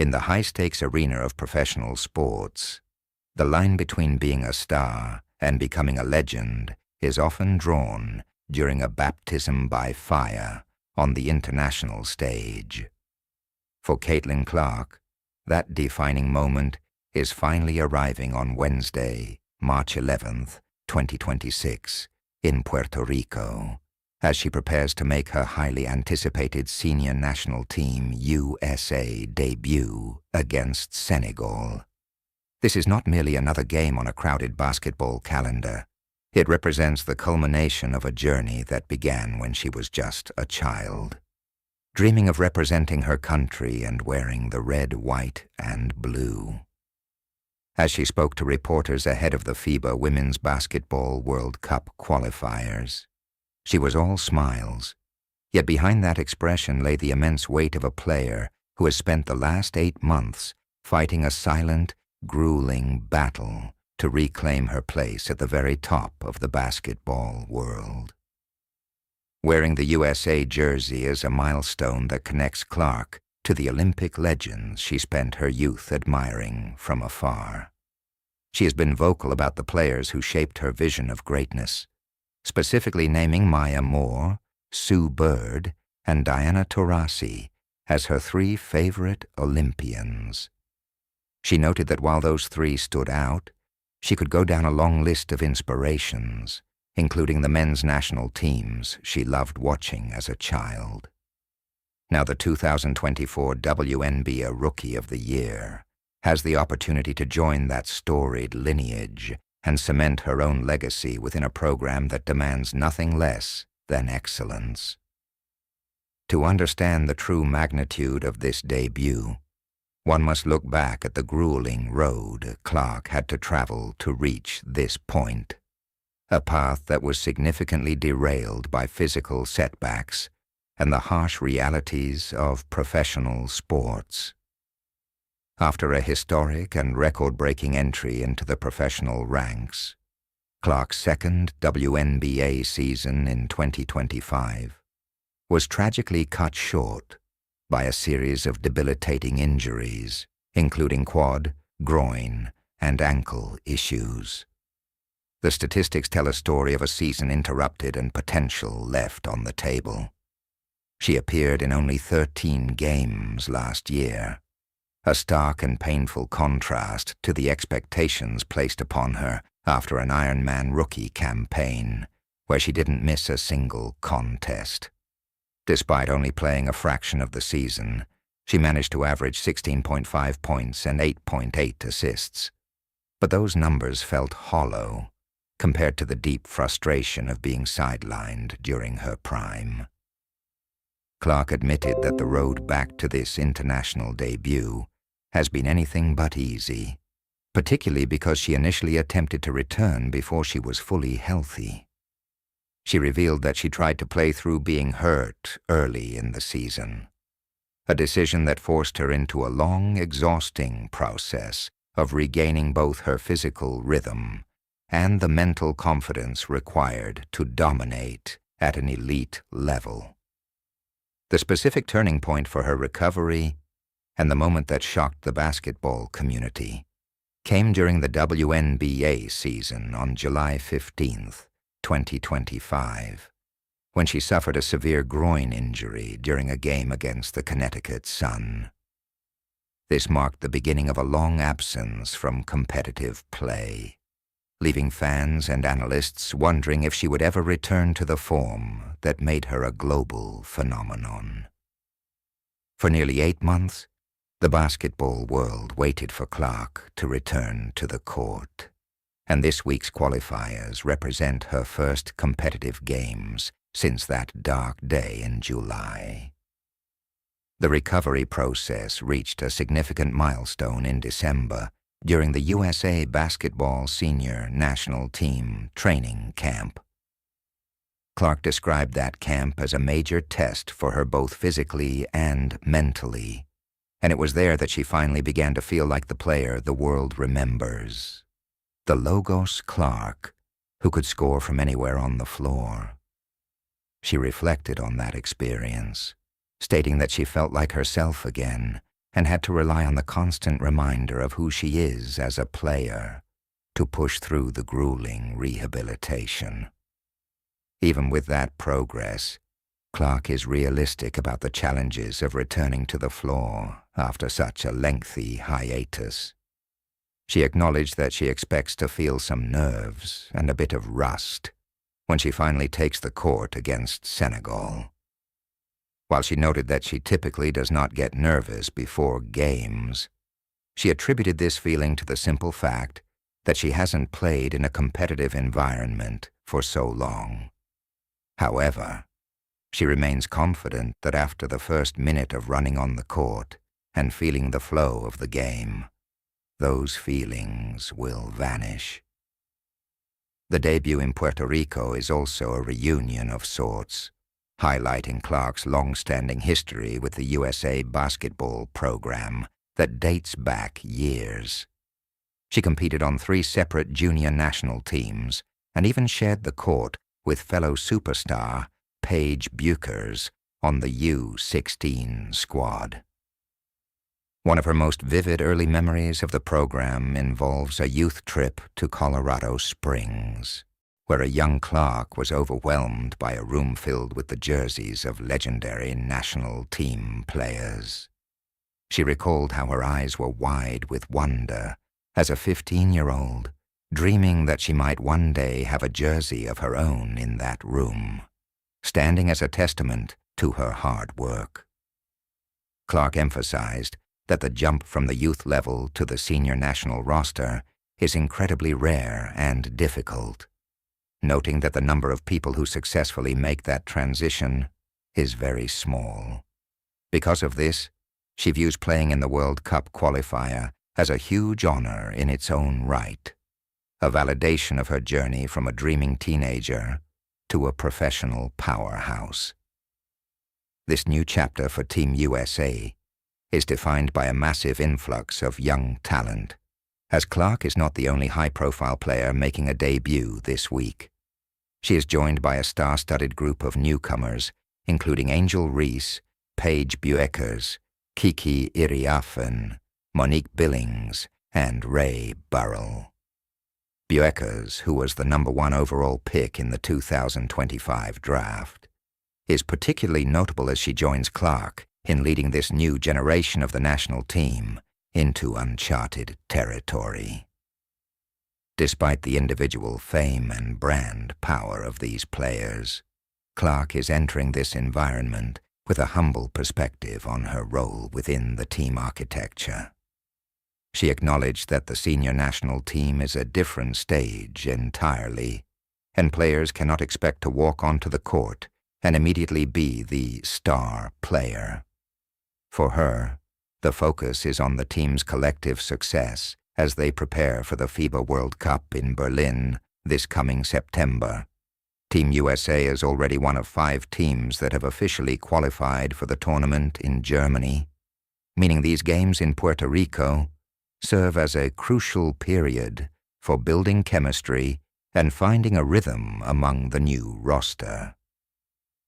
In the high-stakes arena of professional sports, the line between being a star and becoming a legend is often drawn during a baptism by fire on the international stage. For Caitlin Clark, that defining moment is finally arriving on Wednesday, March 11th, 2026, in Puerto Rico, as she prepares to make her highly anticipated senior national team USA debut against Senegal. This is not merely another game on a crowded basketball calendar. It represents the culmination of a journey that began when she was just a child, dreaming of representing her country and wearing the red, white, and blue. As she spoke to reporters ahead of the FIBA Women's Basketball World Cup qualifiers, she was all smiles, yet behind that expression lay the immense weight of a player who has spent the last 8 months fighting a silent, grueling battle to reclaim her place at the very top of the basketball world. Wearing the USA jersey is a milestone that connects Clark to the Olympic legends she spent her youth admiring from afar. She has been vocal about the players who shaped her vision of greatness, specifically naming Maya Moore, Sue Bird, and Diana Taurasi as her 3 favorite Olympians. She noted that while those 3 stood out, she could go down a long list of inspirations, including the men's national teams she loved watching as a child. Now the 2024 WNBA Rookie of the Year has the opportunity to join that storied lineage and cement her own legacy within a program that demands nothing less than excellence. To understand the true magnitude of this debut, one must look back at the grueling road Clark had to travel to reach this point, a path that was significantly derailed by physical setbacks and the harsh realities of professional sports. After a historic and record-breaking entry into the professional ranks, Clark's second WNBA season in 2025 was tragically cut short by a series of debilitating injuries, including quad, groin, and ankle issues. The statistics tell a story of a season interrupted and potential left on the table. She appeared in only 13 games last year, a stark and painful contrast to the expectations placed upon her after an Ironman rookie campaign, where she didn't miss a single contest. Despite only playing a fraction of the season, she managed to average 16.5 points and 8.8 assists. But those numbers felt hollow compared to the deep frustration of being sidelined during her prime. Clark admitted that the road back to this international debut has been anything but easy, particularly because she initially attempted to return before she was fully healthy. She revealed that she tried to play through being hurt early in the season, a decision that forced her into a long, exhausting process of regaining both her physical rhythm and the mental confidence required to dominate at an elite level. The specific turning point for her recovery, and the moment that shocked the basketball community, came during the WNBA season on July 15th, 2025, when she suffered a severe groin injury during a game against the Connecticut Sun. This marked the beginning of a long absence from competitive play, leaving fans and analysts wondering if she would ever return to the form that made her a global phenomenon. For nearly 8 months, the basketball world waited for Clark to return to the court, and this week's qualifiers represent her first competitive games since that dark day in July. The recovery process reached a significant milestone in December during the USA Basketball Senior National Team training camp. Clark described that camp as a major test for her both physically and mentally, and it was there that she finally began to feel like the player the world remembers, the Logos Clark, who could score from anywhere on the floor. She reflected on that experience, stating that she felt like herself again and had to rely on the constant reminder of who she is as a player to push through the grueling rehabilitation. Even with that progress, Clark is realistic about the challenges of returning to the floor after such a lengthy hiatus. She acknowledged that she expects to feel some nerves and a bit of rust when she finally takes the court against Senegal. While she noted that she typically does not get nervous before games, she attributed this feeling to the simple fact that she hasn't played in a competitive environment for so long. However, she remains confident that after the first minute of running on the court and feeling the flow of the game, those feelings will vanish. The debut in Puerto Rico is also a reunion of sorts, highlighting Clark's long-standing history with the USA basketball program that dates back years. She competed on 3 separate junior national teams and even shared the court with fellow superstar Paige Bueckers on the U16 squad. One of her most vivid early memories of the program involves a youth trip to Colorado Springs, where a young Clark was overwhelmed by a room filled with the jerseys of legendary national team players. She recalled how her eyes were wide with wonder as a 15-year-old, dreaming that she might one day have a jersey of her own in that room, standing as a testament to her hard work. Clark emphasized that the jump from the youth level to the senior national roster is incredibly rare and difficult, noting that the number of people who successfully make that transition is very small. Because of this, she views playing in the World Cup qualifier as a huge honor in its own right, a validation of her journey from a dreaming teenager to a professional powerhouse. This new chapter for Team USA is defined by a massive influx of young talent, as Clark is not the only high-profile player making a debut this week. She is joined by a star-studded group of newcomers, including Angel Reese, Paige Bueckers, Kiki Iriafen, Monique Billings, and Ray Burrell. Bueckers, who was the #1 overall pick in the 2025 draft, is particularly notable as she joins Clark in leading this new generation of the national team into uncharted territory. Despite the individual fame and brand power of these players, Clark is entering this environment with a humble perspective on her role within the team architecture. She acknowledged that the senior national team is a different stage entirely, and players cannot expect to walk onto the court and immediately be the star player. For her, the focus is on the team's collective success as they prepare for the FIBA World Cup in Berlin this coming September. Team USA is already one of 5 teams that have officially qualified for the tournament in Germany, meaning these games in Puerto Rico serve as a crucial period for building chemistry and finding a rhythm among the new roster.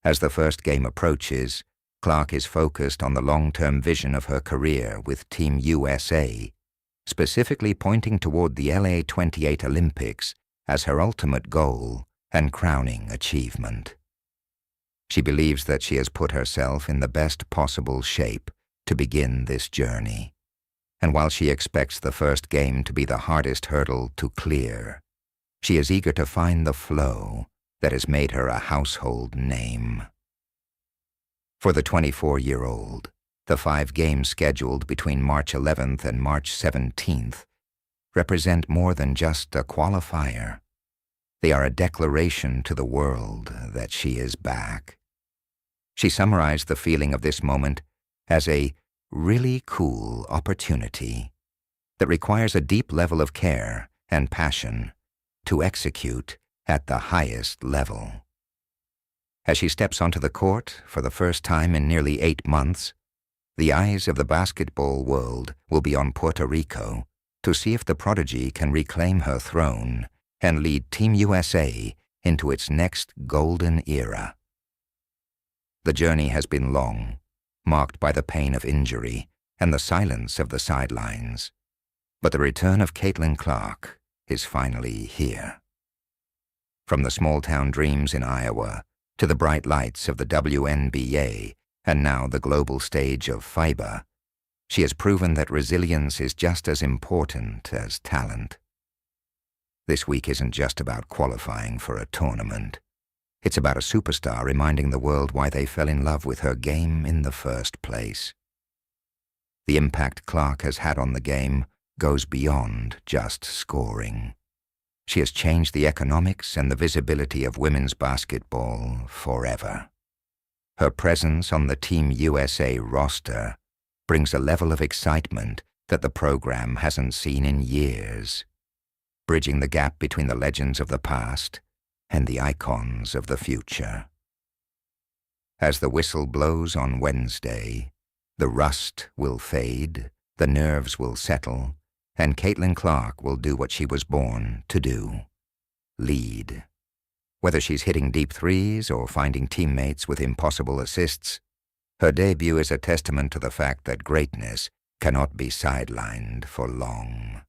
As the first game approaches, Clark is focused on the long-term vision of her career with Team USA, specifically pointing toward the LA 28 Olympics as her ultimate goal and crowning achievement. She believes that she has put herself in the best possible shape to begin this journey, and while she expects the first game to be the hardest hurdle to clear, she is eager to find the flow that has made her a household name. For the 24-year-old, the 5 games scheduled between March 11th and March 17th represent more than just a qualifier. They are a declaration to the world that she is back. She summarized the feeling of this moment as a really cool opportunity that requires a deep level of care and passion to execute at the highest level. As she steps onto the court for the first time in nearly 8 months, the eyes of the basketball world will be on Puerto Rico to see if the prodigy can reclaim her throne and lead Team USA into its next golden era. The journey has been long, marked by the pain of injury and the silence of the sidelines. But the return of Caitlin Clark is finally here. From the small-town dreams in Iowa to the bright lights of the WNBA and now the global stage of FIBA, she has proven that resilience is just as important as talent. This week isn't just about qualifying for a tournament. It's about a superstar reminding the world why they fell in love with her game in the first place. The impact Clark has had on the game goes beyond just scoring. She has changed the economics and the visibility of women's basketball forever. Her presence on the Team USA roster brings a level of excitement that the program hasn't seen in years, bridging the gap between the legends of the past and the icons of the future. As the whistle blows on Wednesday, the rust will fade, the nerves will settle, and Caitlin Clark will do what she was born to do: lead. Whether she's hitting deep threes or finding teammates with impossible assists, her debut is a testament to the fact that greatness cannot be sidelined for long.